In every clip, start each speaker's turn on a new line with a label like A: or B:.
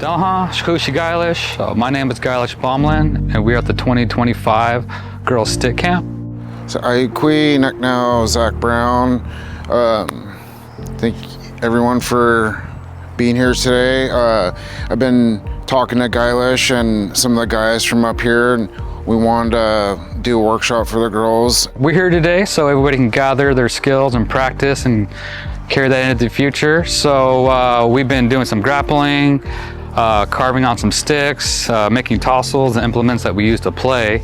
A: Dalha, Shkushi Gailish. My name is Gailish Bomlin, and we're at the 2025 Girls Stick Camp.
B: So Aikui, Necknow, Zach Brown. Thank everyone for being here today. I've been talking to Gailish and some of the guys from up here, and we wanted to do a workshop for the girls.
A: We're here today so everybody can gather their skills and practice and carry that into the future. So we've been doing some grappling, carving on some sticks, making tossles and implements that we use to play,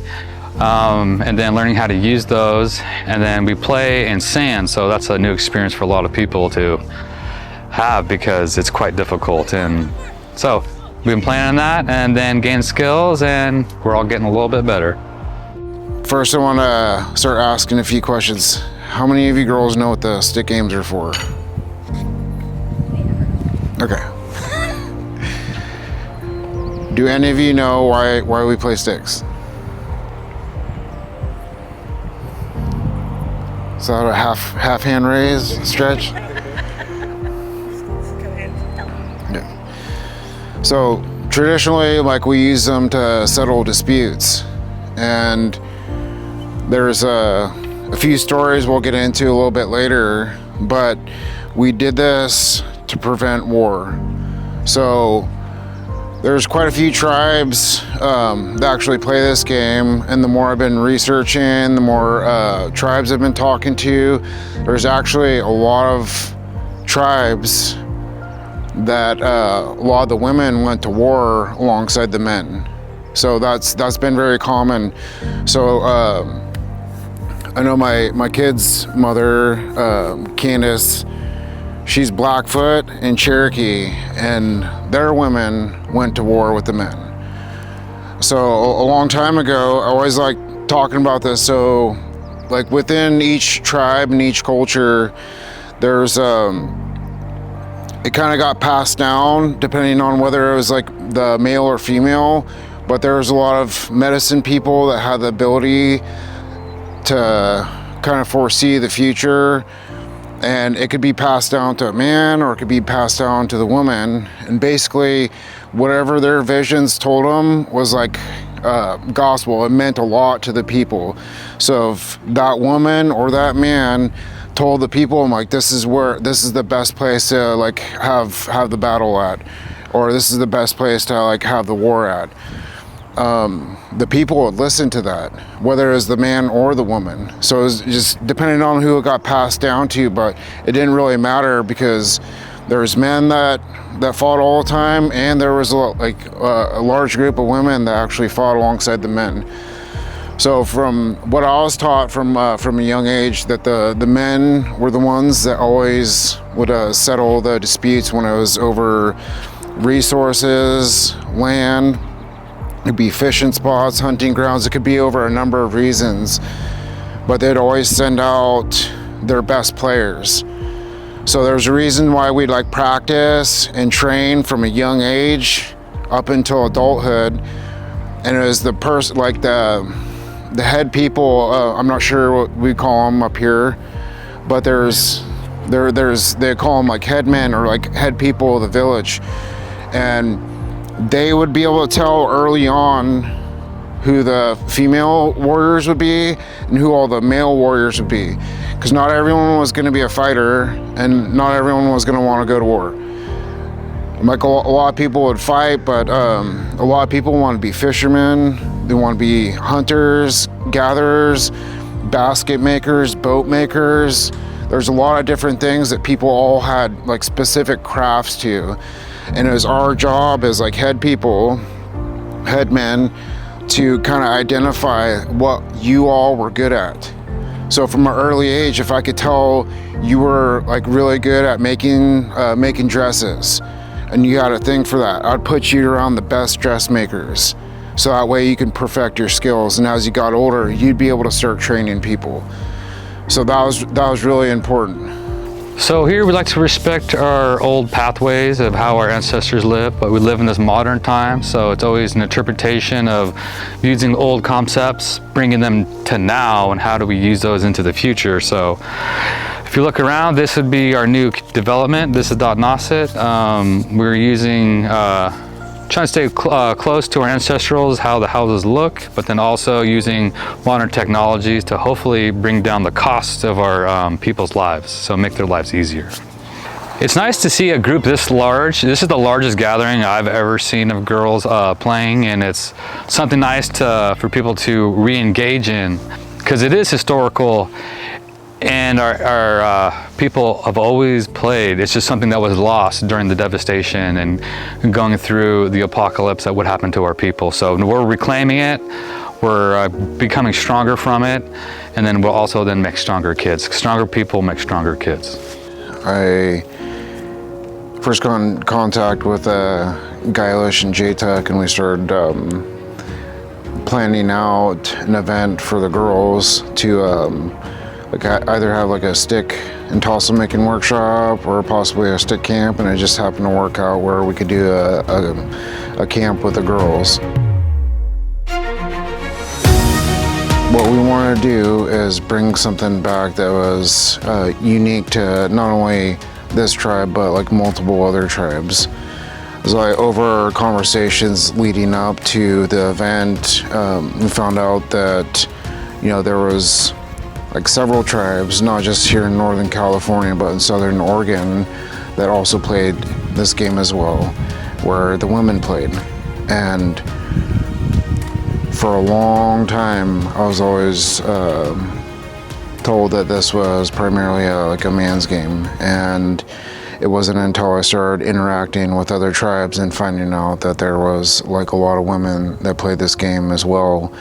A: and then learning how to use those. And then we play in sand, so that's a new experience for a lot of people to have because it's quite difficult. And so we've been playing on that and then gain skills, and we're all getting a little bit better.
B: First, I want to start asking a few questions. How many of you girls know what the stick games are for? Okay. Do any of you know why we play sticks? Is that a half hand raise stretch? Yeah. So traditionally, like, we use them to settle disputes, and there's a few stories we'll get into a little bit later, but we did this to prevent war. So there's quite a few tribes that actually play this game, and the more I've been researching, the more tribes I've been talking to, there's actually a lot of tribes that a lot of the women went to war alongside the men. So that's been very common. So I know my kid's mother, Candace, she's Blackfoot and Cherokee, and their women went to war with the men. So a long time ago, I always like talking about this. So like within each tribe and each culture, there's it kind of got passed down depending on whether it was like the male or female, but there was a lot of medicine people that had the ability to kind of foresee the future, and it could be passed down to a man or it could be passed down to the woman, and basically whatever their visions told them was like gospel. It meant a lot to the people. So if that woman or that man told the people, I'm like, this is the best place to like have the battle at, or this is the best place to like have the war at, the people would listen to that, whether it was the man or the woman. So it was just depending on who it got passed down to, but it didn't really matter because there's men that fought all the time, and there was a large group of women that actually fought alongside the men. So from what I was taught from a young age, that the men were the ones that always would settle the disputes when it was over resources, land. It'd be fishing spots, hunting grounds. It could be over a number of reasons, but they'd always send out their best players. So there's a reason why we'd like practice and train from a young age up until adulthood. And it was the person, like the head people, I'm not sure what we call them up here, but they call them like headmen or like head people of the village. And they would be able to tell early on who the female warriors would be and who all the male warriors would be. Because not everyone was going to be a fighter, and not everyone was going to want to go to war. Like a lot of people would fight, but a lot of people want to be fishermen. They want to be hunters, gatherers, basket makers, boat makers. There's a lot of different things that people all had like specific crafts to. And it was our job as like head people, head men, to kind of identify what you all were good at. So from an early age, if I could tell you were like really good at making dresses, and you had a thing for that, I'd put you around the best dressmakers. So that way you can perfect your skills. And as you got older, you'd be able to start training people. So that was really important.
A: So here we like to respect our old pathways of how our ancestors lived, but we live in this modern time, so it's always an interpretation of using old concepts, bringing them to now, and how do we use those into the future. So if you look around, this would be our new development. This is Dot Nasset. We're using trying to stay close to our ancestrals, how the houses look, but then also using modern technologies to hopefully bring down the cost of our people's lives, so make their lives easier. It's nice to see a group this large. This is the largest gathering I've ever seen of girls playing, and it's something nice for people to re-engage in, because it is historical, and our people have always played. It's just something that was lost during the devastation and going through the apocalypse that would happen to our people. So we're reclaiming it, we're becoming stronger from it, and then we'll also then make stronger kids. Stronger people make stronger kids.
B: I first got in contact with Guilish and JTech, and we started planning out an event for the girls to either have like a stick and tassel making workshop or possibly a stick camp, and it just happened to work out where we could do a camp with the girls. What we want to do is bring something back that was unique to not only this tribe, but like multiple other tribes. So like over conversations leading up to the event, we found out that, you know, there was like several tribes, not just here in Northern California, but in Southern Oregon, that also played this game as well, where the women played. And for a long time, I was always told that this was primarily like a man's game, and it wasn't until I started interacting with other tribes and finding out that there was like a lot of women that played this game as well.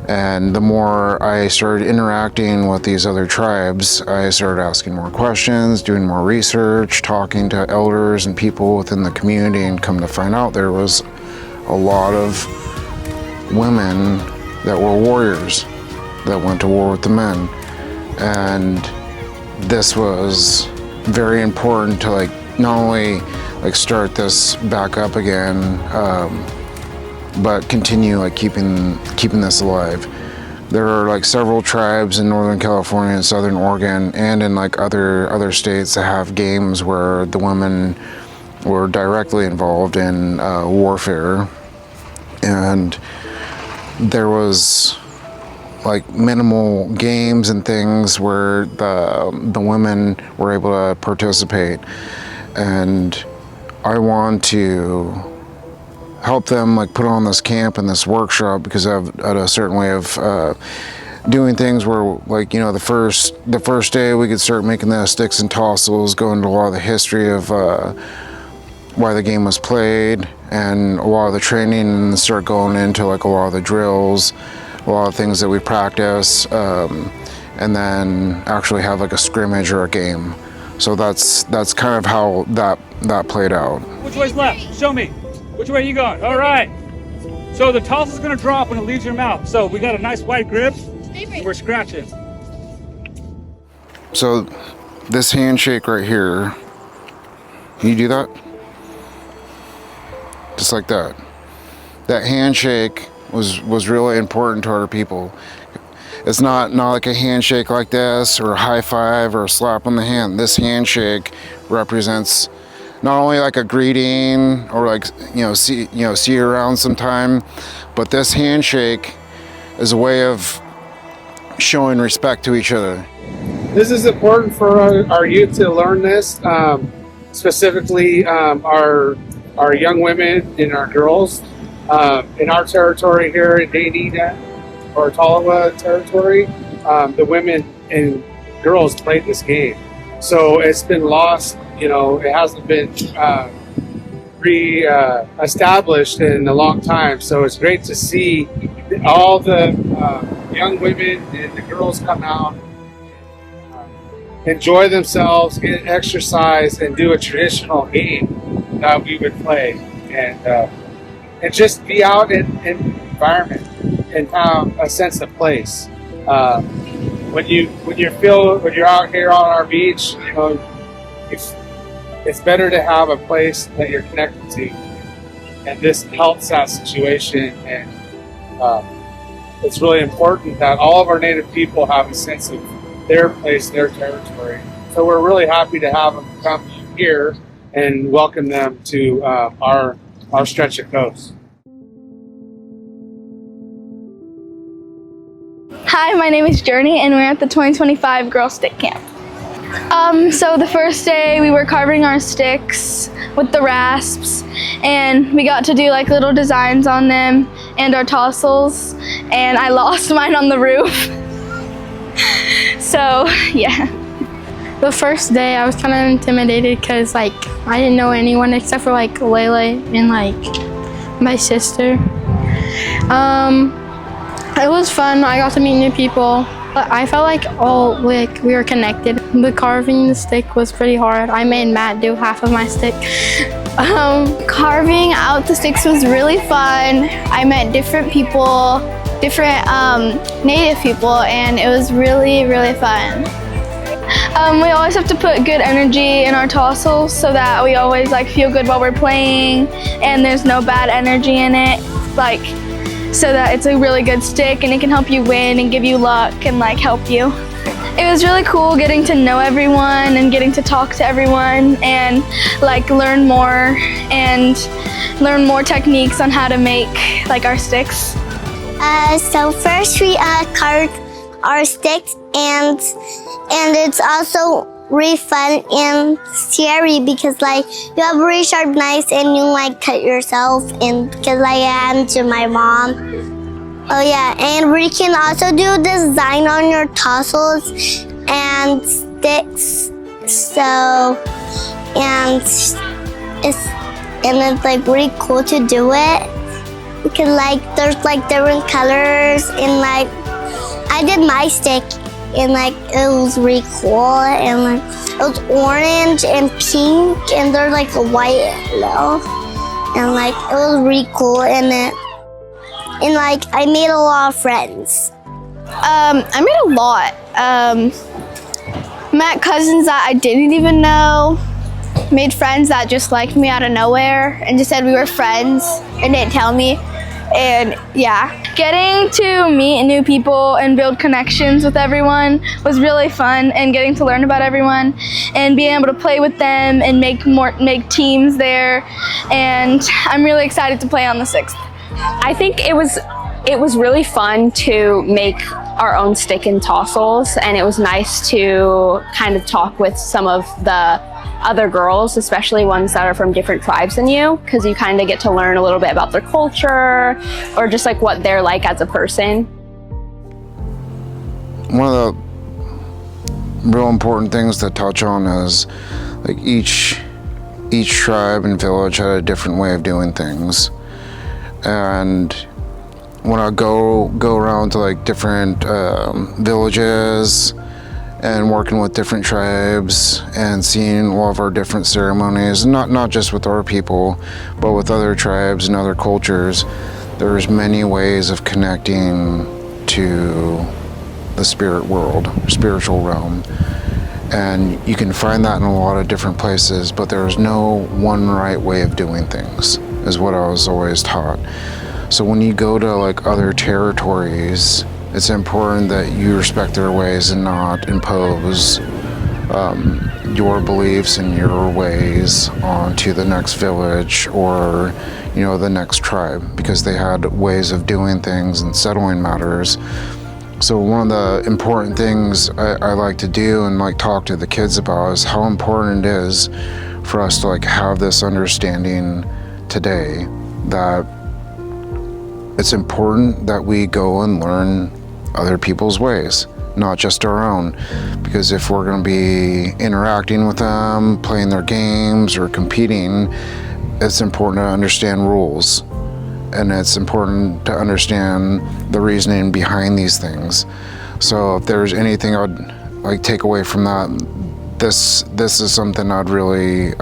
B: And the more I started interacting with these other tribes, I started asking more questions, doing more research, talking to elders and people within the community, and come to find out there was a lot of women that were warriors that went to war with the men. And this was very important to like not only like start this back up again, but continue like keeping this alive. There are like several tribes in Northern California and Southern Oregon and in like other states that have games where the women were directly involved in warfare, and there was like minimal games and things where the women were able to participate. And I want to help them like put on this camp and this workshop, because I have a certain way of doing things where, like, you know, the first day we could start making the sticks and tassels, go into a lot of the history of why the game was played and a lot of the training, and start going into like a lot of the drills, a lot of things that we practice, and then actually have like a scrimmage or a game. So that's kind of how that played out.
C: Which way's left? Show me. Which way are you going? All right. So the toss is going to drop when it leaves your mouth. So we got a nice wide grip. We're scratching.
B: So this handshake right here, can you do that? Just like that. That handshake was really important to our people. It's not like a handshake like this, or a high five, or a slap on the hand. This handshake represents not only like a greeting, or like, see you around sometime, but this handshake is a way of showing respect to each other.
D: This is important for our youth to learn this, specifically our young women and our girls. In our territory here in Dainita, or Tolowa territory, the women and girls played this game. So it's been lost, it hasn't been re-established in a long time. So it's great to see all the young women and the girls come out, enjoy themselves, get exercise, and do a traditional game that we would play. And just be out in environment and have a sense of place. When you're out here on our beach, it's better to have a place that you're connected to, and this helps that situation. And it's really important that all of our Native people have a sense of their place, their territory. So we're really happy to have them come here and welcome them to our our stretch of coast.
E: Hi, my name is Journey, and we're at the 2025 Girl Stick Camp. So the first day we were carving our sticks with the rasps, and we got to do like little designs on them and our tassels, and I lost mine on the roof. So yeah.
F: The first day I was kind of intimidated because like I didn't know anyone except for like Layla and like my sister. It was fun. I got to meet new people. But I felt like we were connected. The carving the stick was pretty hard. I made Matt do half of my stick.
E: Carving out the sticks was really fun. I met different people, different native people, and it was really, really fun. We always have to put good energy in our tassels so that we always like feel good while we're playing and there's no bad energy in it. Like, so that it's a really good stick and it can help you win and give you luck and like help you. It was really cool getting to know everyone and getting to talk to everyone and like learn more techniques on how to make like our sticks.
G: So first we carved our sticks and it's also really fun and scary because like you have really sharp knives and you like cut yourself and because like it happened to my mom. Oh yeah, and we can also do design on your tassels and sticks. So it's like really cool to do it because like there's like different colors and like I did my stick and like it was really cool and like it was orange and pink and there's like a white and yellow and like it was really cool and like I made a lot of friends.
E: I made a lot. Met cousins that I didn't even know. Made friends that just liked me out of nowhere and just said we were friends and didn't tell me. And yeah, getting to meet new people and build connections with everyone was really fun, and getting to learn about everyone and being able to play with them and make teams there. And I'm really excited to play on the 6th.
H: I think it was really fun to make our own stick and tassels, and it was nice to kind of talk with some of the other girls, especially ones that are from different tribes than you, because you kind of get to learn a little bit about their culture or just like what they're like as a person.
B: One of the real important things to touch on is like each tribe and village had a different way of doing things, and when I go around to like different villages and working with different tribes and seeing all of our different ceremonies, not just with our people, but with other tribes and other cultures, there's many ways of connecting to the spirit world, spiritual realm. And you can find that in a lot of different places, but there's no one right way of doing things, is what I was always taught. So when you go to like other territories, it's important that you respect their ways and not impose your beliefs and your ways onto the next village or, you know, the next tribe, because they had ways of doing things and settling matters. So one of the important things I like to do and like talk to the kids about is how important it is for us to like have this understanding today that it's important that we go and learn other people's ways, not just our own. Because if we're going to be interacting with them, playing their games or competing, it's important to understand rules. And it's important to understand the reasoning behind these things. So if there's anything I'd like take away from that, this is something I'd really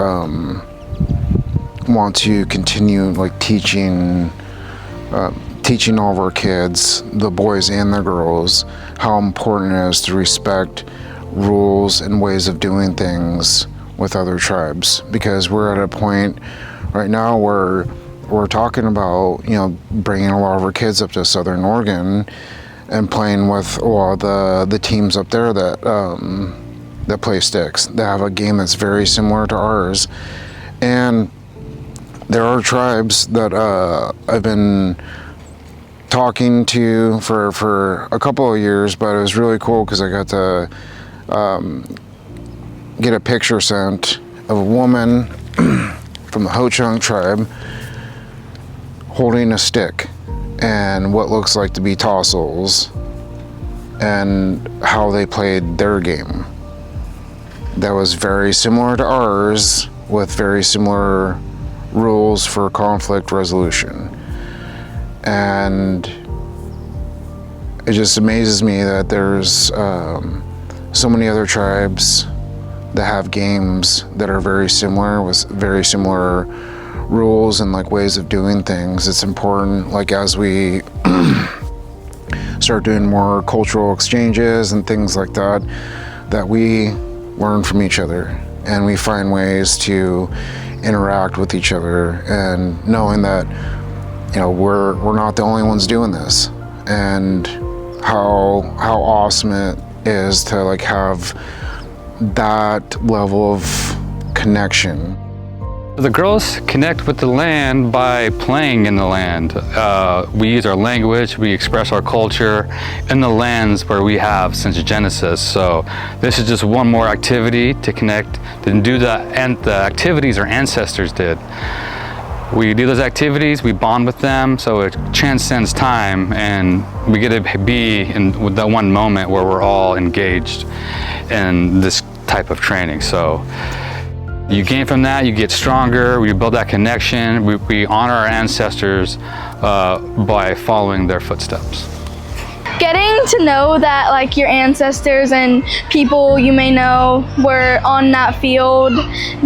B: want to continue like teaching all of our kids, the boys and the girls, how important it is to respect rules and ways of doing things with other tribes. Because we're at a point right now where we're talking about, you know, bringing a lot of our kids up to Southern Oregon and playing with a lot of the teams up there that play sticks. They have a game that's very similar to ours. And there are tribes that I've been talking to for a couple of years, but it was really cool because I got to get a picture sent of a woman from the Ho-Chunk tribe holding a stick and what looks like to be tassels and how they played their game. That was very similar to ours with very similar rules for conflict resolution. And it just amazes me that there's so many other tribes that have games that are very similar with very similar rules and like ways of doing things. It's important, like as we start doing more cultural exchanges and things like that, that we learn from each other and we find ways to interact with each other, and knowing that, you know, we're not the only ones doing this, and how awesome it is to like have that level of connection.
A: The girls connect with the land by playing in the land. We use our language, we express our culture in the lands where we have since Genesis. So this is just one more activity to connect and do the activities our ancestors did. We do those activities, we bond with them, so it transcends time, and we get to be in that one moment where we're all engaged in this type of training. So you gain from that, you get stronger, we build that connection, we honor our ancestors by following their footsteps.
E: Getting to know that like your ancestors and people you may know were on that field,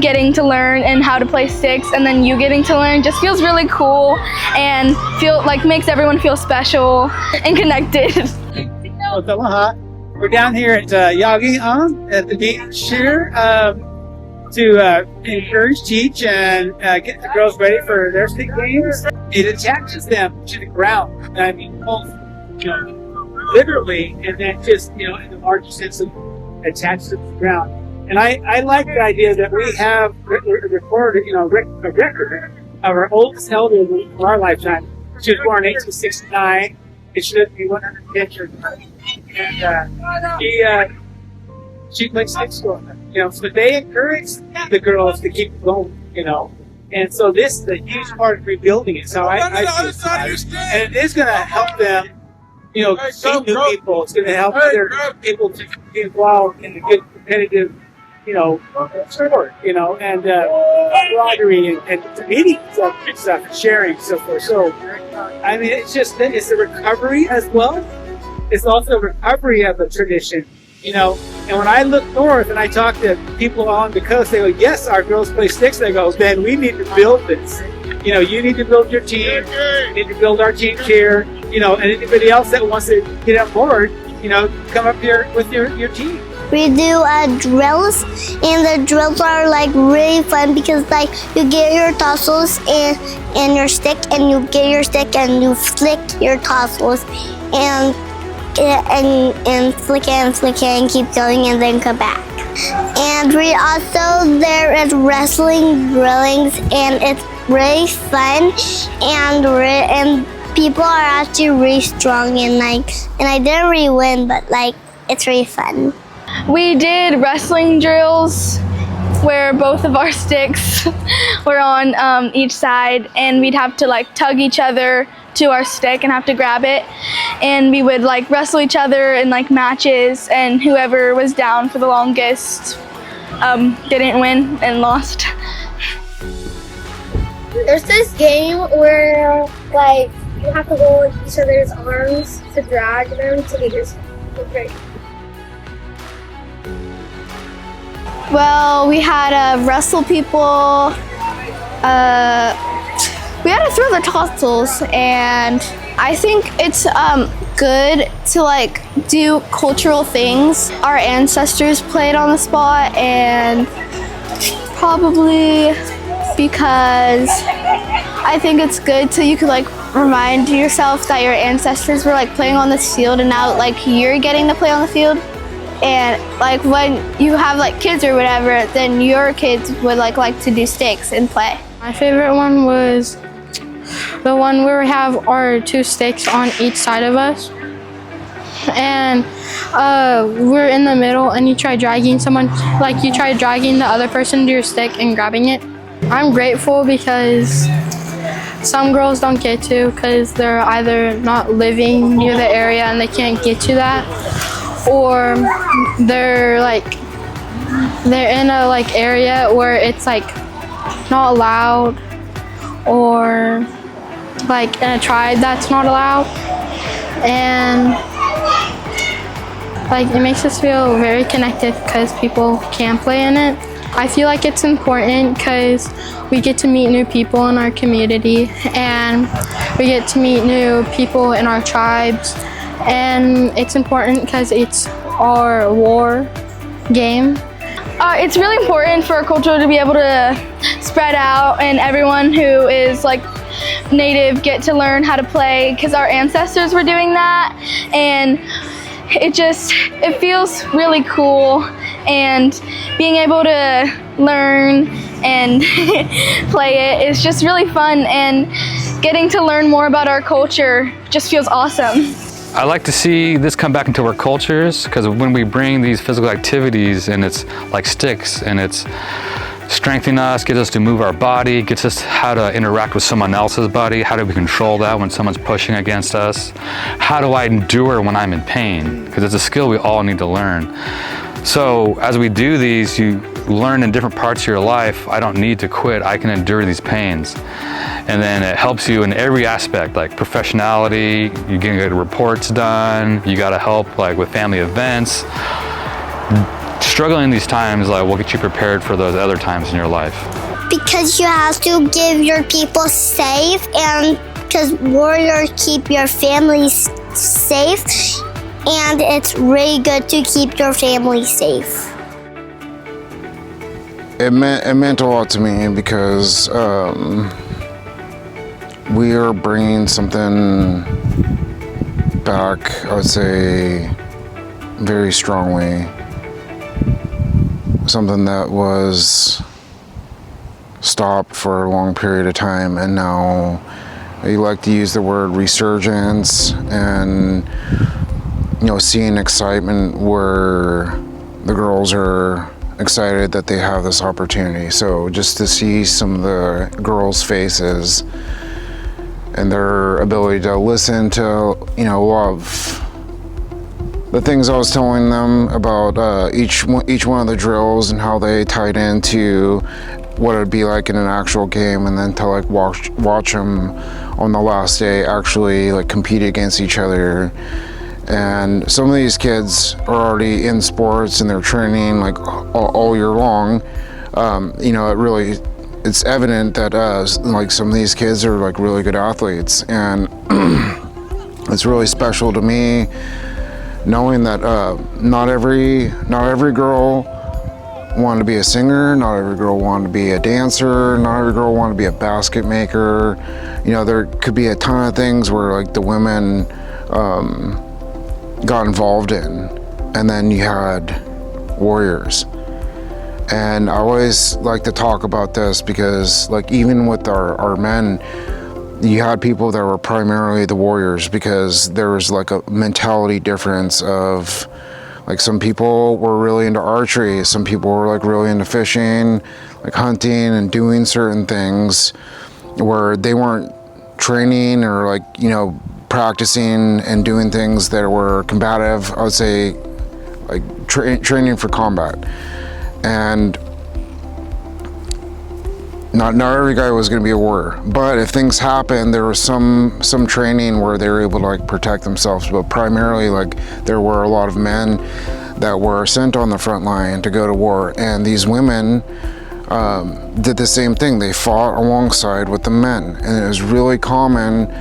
E: getting to learn and how to play sticks, and then you getting to learn just feels really cool and makes everyone feel special and connected.
I: Tolowa. We're down here at Yagi at the beach here to encourage, teach, and get the girls ready for their stick games. It attaches them to the ground. I mean, both, literally, and then just, in the larger sense of attached to the ground. And I like the idea that we have recorded, a record of our oldest elder of our lifetime. She was born in 1869. It should be 110 years old. And she played sticks for them. So they encourage the girls to keep going, And so this is a huge part of rebuilding it. So I and it is going to help them, meet new people. It's going to help their people to be involved in a good competitive, sport, and camaraderie and meeting and stuff and sharing and so forth. So, I mean, it's a recovery as well. It's also a recovery of a tradition. And when I look north and I talk to people along the coast, they go, yes, our girls play sticks. I go, then we need to build this. You need to build your team. You need to build our team here. And anybody else that wants to get on board, come up here with your team.
G: We do drills, and the drills are really fun because you get your tassels and your stick, and you get your stick and you flick your tassels and flick it and keep going and then come back. And there is wrestling drillings, and it's really fun, and people are actually really strong, and I didn't really win, but it's really fun.
E: We did wrestling drills where both of our sticks were on each side, and we'd have to tug each other to our stick and have to grab it, and we would wrestle each other in matches, and whoever was down for the longest didn't win and lost.
J: There's this game where you have to go in each other's arms to drag them to get your stick. Okay.
E: Well, we had to wrestle people. We had to throw the tassels, and I think it's good to do cultural things. Our ancestors played on the spot, and probably because I think it's good so you could remind yourself that your ancestors were playing on this field, and now you're getting to play on the field. And when you have kids or whatever, then your kids would like to do sticks and play.
F: My favorite one was the one where we have our 2 sticks on each side of us. And we're in the middle and you try dragging someone, like you try dragging the other person to your stick and grabbing it. I'm grateful because some girls don't get to because they're either not living near the area and they can't get to that, or they're in a like area where it's like not allowed, or like in a tribe that's not allowed. And like it makes us feel very connected because people can play in it. I feel like it's important because we get to meet new people in our community, and we get to meet new people in our tribes, and it's important because it's our war game.
E: It's really important for our culture to be able to spread out, and everyone who is like native get to learn how to play because our ancestors were doing that, and it feels really cool, and being able to learn and play it is just really fun, and getting to learn more about our culture just feels awesome.
A: I like to see this come back into our cultures, because when we bring these physical activities and it's like sticks and it's strengthening us, gets us to move our body, gets us how to interact with someone else's body. How do we control that when someone's pushing against us? How do I endure when I'm in pain? Because it's a skill we all need to learn. So as we do these, you learn in different parts of your life, I don't need to quit, I can endure these pains. And then it helps you in every aspect, like professionality, you can get reports done, you gotta help like with family events. Struggling these times will get you prepared for those other times in your life.
G: Because you have to give your people safe, and because warriors keep your families safe, and it's really good to keep your family safe.
B: It meant a lot to me because we are bringing something back, I would say, very strongly. Something that was stopped for a long period of time, and now you like to use the word resurgence, and seeing excitement where the girls are excited that they have this opportunity. So just to see some of the girls' faces and their ability to listen to love the things I was telling them about each one of the drills and how they tied into what it'd be like in an actual game, and then to watch them on the last day actually compete against each other. And some of these kids are already in sports and they're training all year long. It's evident that some of these kids are really good athletes, and it's really special to me knowing that not every girl wanted to be a singer, not every girl wanted to be a dancer, not every girl wanted to be a basket maker. There could be a ton of things where the women got involved in, and then you had warriors. And I always like to talk about this because even with our men, you had people that were primarily the warriors, because there was a mentality difference of some people were really into archery, some people were really into fishing, hunting and doing certain things where they weren't training or practicing and doing things that were combative. I would say training for combat. And not every guy was going to be a warrior, but if things happened, there was some training where they were able to protect themselves. But primarily, there were a lot of men that were sent on the front line to go to war, and these women did the same thing. They fought alongside with the men, and it was really common,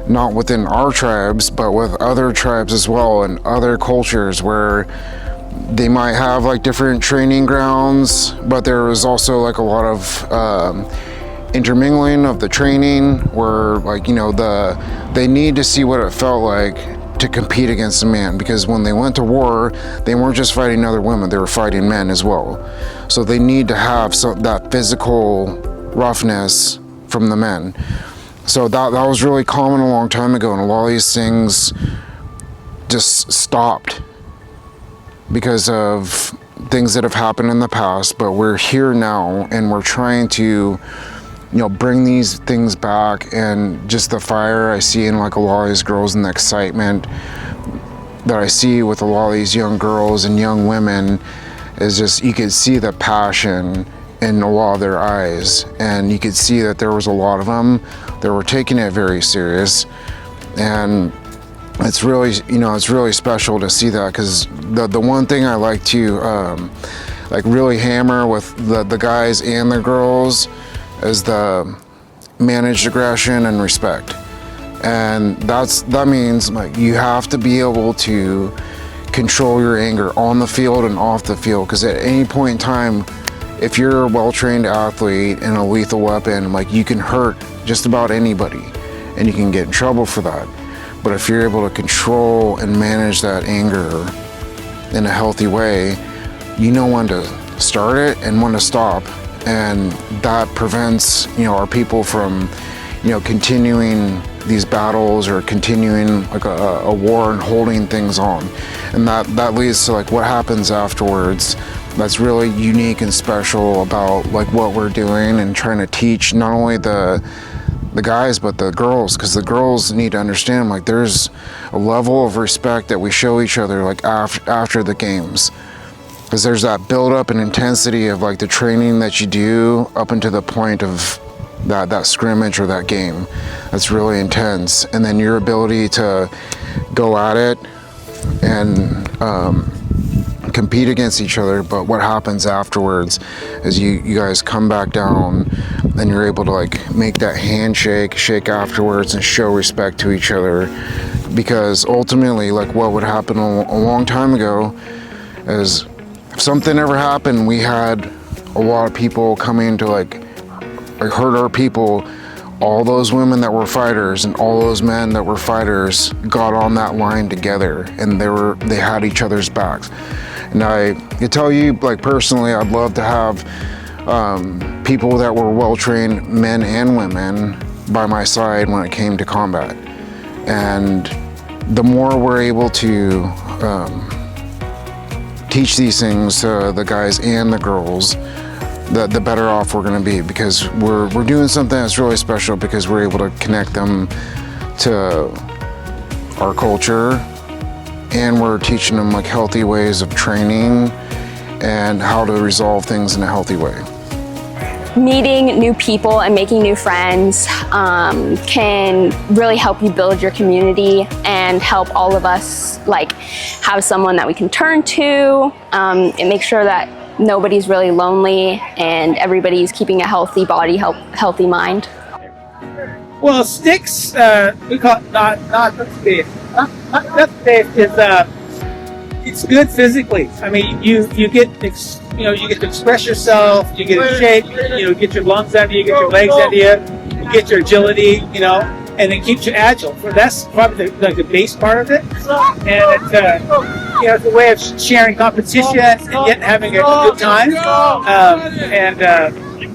B: not within our tribes, but with other tribes as well, and other cultures where they might have different training grounds, but there was also a lot of intermingling of the training where they need to see what it felt like to compete against a man, because when they went to war, they weren't just fighting other women, they were fighting men as well. So they need to have that physical roughness from the men. So that was really common a long time ago, and a lot of these things just stopped because of things that have happened in the past. But we're here now, and we're trying to, bring these things back. And just the fire I see in like a lot of these girls, and the excitement that I see with a lot of these young girls and young women is just, you could see the passion in a lot of their eyes, and you could see that there was a lot of them that were taking it very serious. And it's really, it's really special to see that, because the one thing I like to like really hammer with the guys and the girls is the managed aggression and respect. And that means like you have to be able to control your anger on the field and off the field, because at any point in time, if you're a well-trained athlete and a lethal weapon, like you can hurt just about anybody and you can get in trouble for that. But if you're able to control and manage that anger in a healthy way, you know when to start it and when to stop. And that prevents, our people from, continuing these battles or continuing like a war and holding things on. And that leads to like what happens afterwards. That's really unique and special about like what we're doing and trying to teach not only the guys but the girls, because the girls need to understand like there's a level of respect that we show each other like after the games, because there's that build up and intensity of like the training that you do up until the point of that scrimmage or that game. That's really intense, and then your ability to go at it and compete against each other. But what happens afterwards is you guys come back down and you're able to like make that handshake, shake afterwards, and show respect to each other. Because ultimately, like what would happen a long time ago is if something ever happened, we had a lot of people coming to like hurt our people. All those women that were fighters and all those men that were fighters got on that line together, and they had each other's backs. And I can tell you, like personally, I'd love to have people that were well-trained men and women by my side when it came to combat. And the more we're able to teach these things to the guys and the girls, the better off we're going to be, because we're doing something that's really special, because we're able to connect them to our culture, and we're teaching them like healthy ways of training and how to resolve things in a healthy way.
H: Meeting new people and making new friends can really help you build your community and help all of us like have someone that we can turn to and make sure that nobody's really lonely and everybody's keeping a healthy body, healthy mind.
I: Well, sticks, we call it not safe. Not safe is it's good physically. I mean, you get you get to express yourself, you get in shape, get your lungs under you, get your legs under you, you get your agility, and it keeps you agile. So that's probably the base part of it. And it's a way of sharing competition and yet having a good time.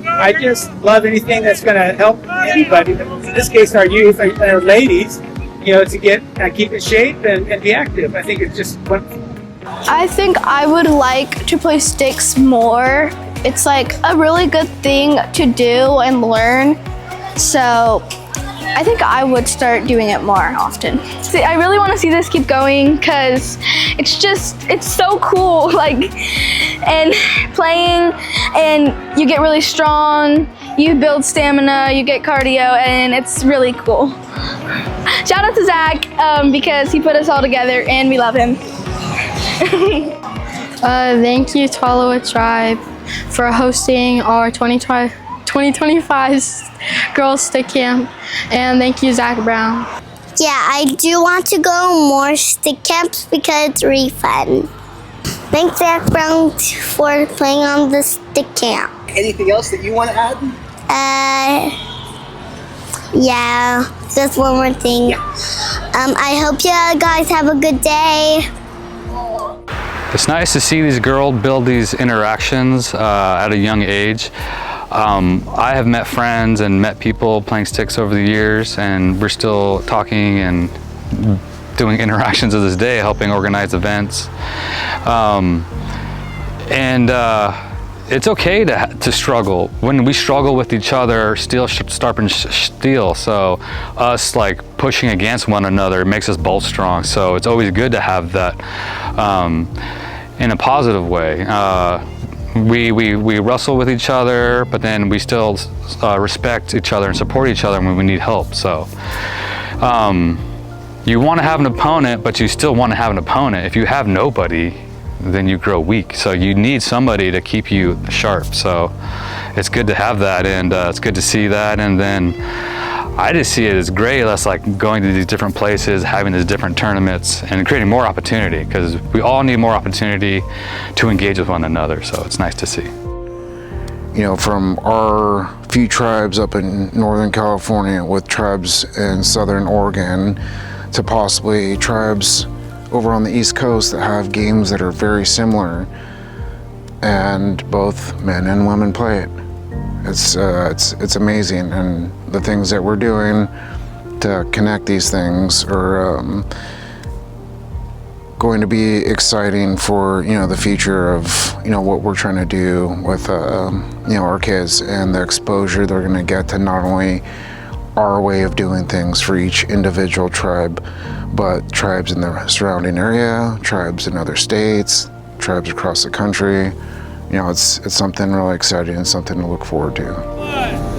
I: I just love anything that's going to help anybody. In this case, our youth, our ladies, to keep in shape and be active. I think it's just wonderful.
E: I think I would like to play sticks more. It's like a really good thing to do and learn. So I think I would start doing it more often. See, I really want to see this keep going because it's so cool, and playing, and you get really strong, you build stamina, you get cardio, and it's really cool. Shout out to Zach because he put us all together and we love him.
F: Thank you, Tolowa Tribe, for hosting our 2025 Girls Stick Camp, and thank you, Zach Brown.
G: Yeah, I do want to go more stick camps because it's really fun. Thanks, Zach Brown, for playing on the stick camp.
K: Anything else that you want to add?
G: Yeah, just one more thing.
K: Yeah.
G: I hope you guys have a good day.
A: It's nice to see these girls build these interactions at a young age. I have met friends and met people playing sticks over the years, and we're still talking and doing interactions to this day, helping organize events. It's okay to struggle. When we struggle with each other, steel sharpens steel. So us like pushing against one another makes us both strong. So it's always good to have that in a positive way. We wrestle with each other, but then we still respect each other and support each other when we need help. So you want to have an opponent, but you still want to have an opponent. If you have nobody, then you grow weak. So you need somebody to keep you sharp. So it's good to have that, and it's good to see that. And then I just see it as great. That's like going to these different places, having these different tournaments, and creating more opportunity, because we all need more opportunity to engage with one another. So it's nice to see.
B: You know, from our few tribes up in Northern California with tribes in Southern Oregon to possibly tribes over on the East Coast that have games that are very similar, and both men and women play it. It's amazing, and the things that we're doing to connect these things are going to be exciting for, you know, the future of, you know, what we're trying to do with you know, our kids, and the exposure they're going to get to not only our way of doing things for each individual tribe, but tribes in the surrounding area, tribes in other states, tribes across the country. You know, it's something really exciting and something to look forward to.